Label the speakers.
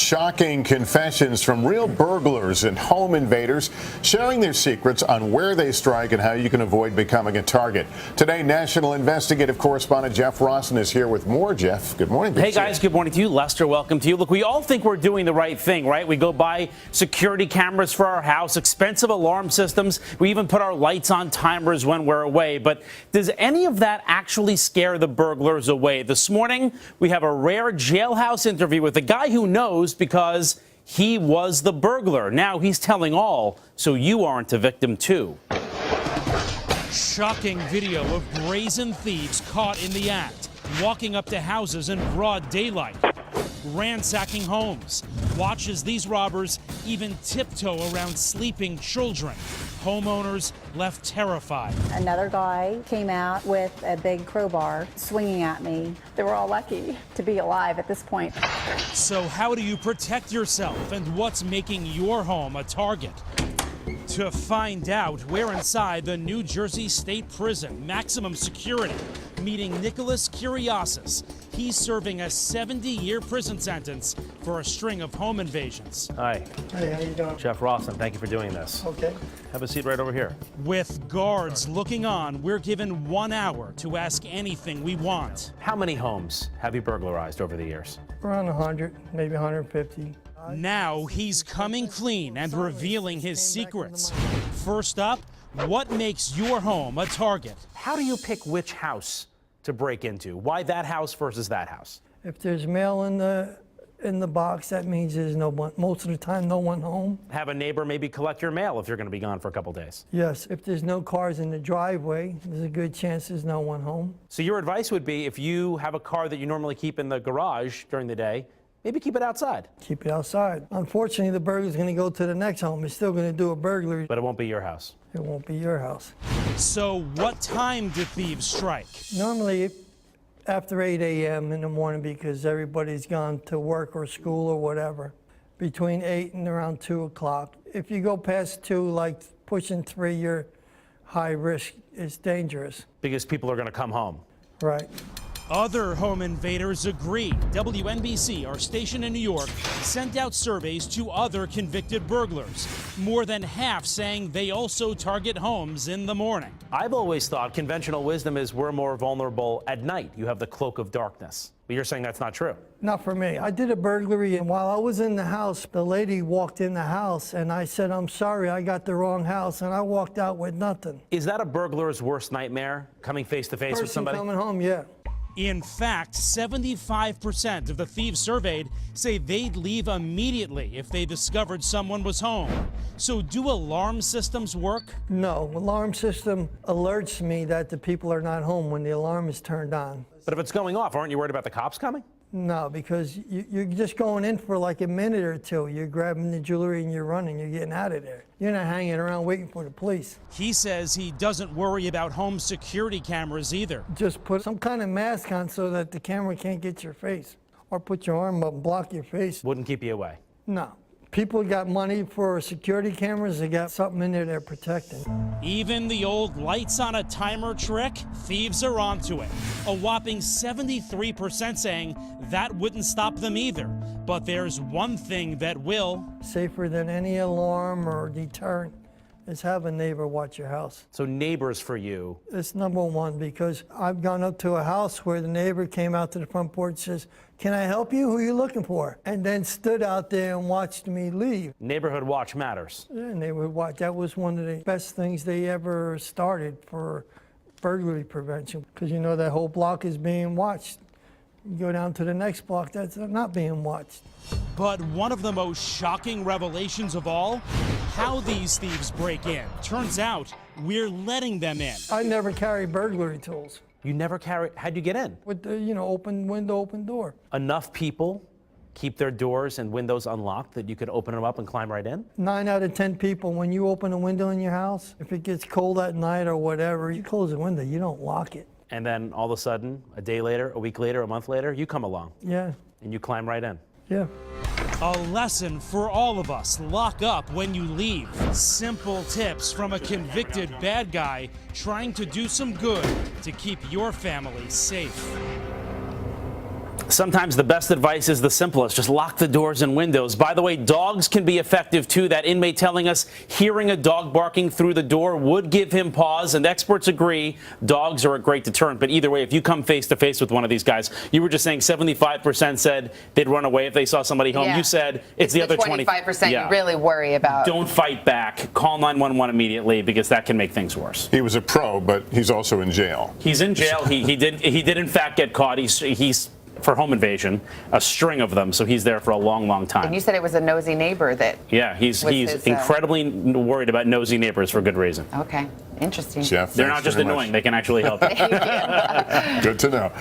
Speaker 1: shocking confessions from real burglars and home invaders sharing their secrets on where they strike and how you can avoid becoming a target. Today, national investigative correspondent Jeff Rawson is here with more. Jeff, good morning.
Speaker 2: Hey guys, good morning to you. Lester, welcome to you. Look, we all think we're doing the right thing, right? We go buy security cameras for our house, expensive alarm systems. We even put our lights on timers when we're away. But does any of that actually scare the burglars away? This morning, we have a rare jailhouse interview with a guy who knows because he was the burglar. Now he's telling all, so you aren't a victim too.
Speaker 3: Shocking video of brazen thieves caught in the act, walking up to houses in broad daylight, ransacking homes. Watch as these robbers even tiptoe around sleeping children. Homeowners left terrified.
Speaker 4: Another guy came out with a big crowbar swinging at me. They were all lucky to be alive at this point.
Speaker 3: So how do you protect yourself, and what's making your home a target? To find out, we're inside the New Jersey State Prison, maximum security, meeting Nicholas Kiriasis. He's serving a 70-year prison sentence for a string of home invasions.
Speaker 2: Hi.
Speaker 5: Hey, how you doing?
Speaker 2: Jeff Rawson, thank you for doing this.
Speaker 5: Okay.
Speaker 2: Have a seat right over here.
Speaker 3: With guards looking on, we're given 1 hour to ask anything we want.
Speaker 2: How many homes have you burglarized over the years?
Speaker 5: Around 100, maybe 150.
Speaker 3: Now he's coming clean and revealing his secrets. First up, what makes your home a target?
Speaker 2: How do you pick which house to break into? Why that house versus that house?
Speaker 5: If there's mail in the box, that means there's no one. Most of the time, no one home.
Speaker 2: Have a neighbor maybe collect your mail if you're going to be gone for a couple days.
Speaker 5: Yes. If there's no cars in the driveway, there's a good chance there's no one home.
Speaker 2: So your advice would be, if you have a car that you normally keep in the garage during the day, maybe keep it outside.
Speaker 5: Keep it outside. Unfortunately, the burglar's going to go to the next home. He's still going to do a burglary.
Speaker 2: But it won't be your house.
Speaker 5: It won't be your house.
Speaker 3: So what time do thieves strike?
Speaker 5: Normally, after 8 a.m. in the morning, because everybody's gone to work or school or whatever. Between 8 and around 2 o'clock. If you go past 2, like pushing 3, you're high risk. It's dangerous.
Speaker 2: Because people are going to come home.
Speaker 5: Right.
Speaker 3: Other home invaders agree. WNBC, our station in New York, sent out surveys to other convicted burglars. More than half saying they also target homes in the morning.
Speaker 2: I've always thought conventional wisdom is we're more vulnerable at night. You have the cloak of darkness. But you're saying that's not true.
Speaker 5: Not for me. I did a burglary, and while I was in the house, the lady walked in the house, and I said, "I'm sorry, I got the wrong house," and I walked out with nothing.
Speaker 2: Is that a burglar's worst nightmare, coming face to face with somebody?
Speaker 5: Coming home, yeah.
Speaker 3: In fact, 75% of the thieves surveyed say they'd leave immediately if they discovered someone was home. So do alarm systems work?
Speaker 5: No, alarm system alerts me that the people are not home when the alarm is turned on.
Speaker 2: But if it's going off, aren't you worried about the cops coming?
Speaker 5: No, because you're just going in for like a minute or two. You're grabbing the jewelry and you're running. You're getting out of there. You're not hanging around waiting for the police.
Speaker 3: He says he doesn't worry about home security cameras either.
Speaker 5: Just put some kind of mask on so that the camera can't get your face. Or put your arm up and block your face.
Speaker 2: Wouldn't keep you away.
Speaker 5: No. People got money for security cameras. They got something in there they're protecting.
Speaker 3: Even the old lights on a timer trick, thieves are onto it. A whopping 73% saying that wouldn't stop them either. But there's one thing that will.
Speaker 5: Safer than any alarm or deterrent is have a neighbor watch your house.
Speaker 2: So neighbors for you.
Speaker 5: It's number one, because I've gone up to a house where the neighbor came out to the front porch and says, "Can I help you? Who are you looking for?" And then stood out there and watched me leave.
Speaker 2: Neighborhood watch matters.
Speaker 5: Yeah, neighborhood watch. That was one of the best things they ever started for burglary prevention, because you know that whole block is being watched. You go down to the next block, that's not being watched.
Speaker 3: But one of the most shocking revelations of all, how these thieves break in. Turns out we're letting them in.
Speaker 5: I never carry burglary tools.
Speaker 2: You never carry, how'd you get in?
Speaker 5: With the, open window, open door.
Speaker 2: Enough people keep their doors and windows unlocked that you could open them up and climb right in?
Speaker 5: 9 out of 10 people, when you open a window in your house, if it gets cold at night or whatever, you close the window, you don't lock it.
Speaker 2: And then all of a sudden, a day later, a week later, a month later, you come along.
Speaker 5: Yeah.
Speaker 2: And you climb right in.
Speaker 5: Yeah.
Speaker 3: A lesson for all of us. Lock up when you leave. Simple tips from a convicted bad guy trying to do some good to keep your family safe.
Speaker 2: Sometimes the best advice is the simplest. Just lock the doors and windows. By the way, dogs can be effective too. That inmate telling us hearing a dog barking through the door would give him pause, and experts agree dogs are a great deterrent. But either way, if you come face to face with one of these guys, you were just saying 75% said they'd run away if they saw somebody home.
Speaker 6: Yeah.
Speaker 2: You said it's the other
Speaker 6: 25%
Speaker 2: Yeah.
Speaker 6: you really worry about.
Speaker 2: Don't fight back. Call 911 immediately, because that can make things worse.
Speaker 1: He was a pro, but he's also in jail.
Speaker 2: He's in jail. He did in fact get caught. He's for home invasion, a string of them, so he's there for a long, long time.
Speaker 6: And you said it was a nosy neighbor that.
Speaker 2: Yeah, he's
Speaker 6: his,
Speaker 2: incredibly worried about nosy neighbors for good reason.
Speaker 6: Okay, interesting.
Speaker 1: Jeff,
Speaker 2: They're not
Speaker 1: thanks
Speaker 2: just
Speaker 1: very much.
Speaker 2: annoying; they can actually help you.
Speaker 1: Good to know.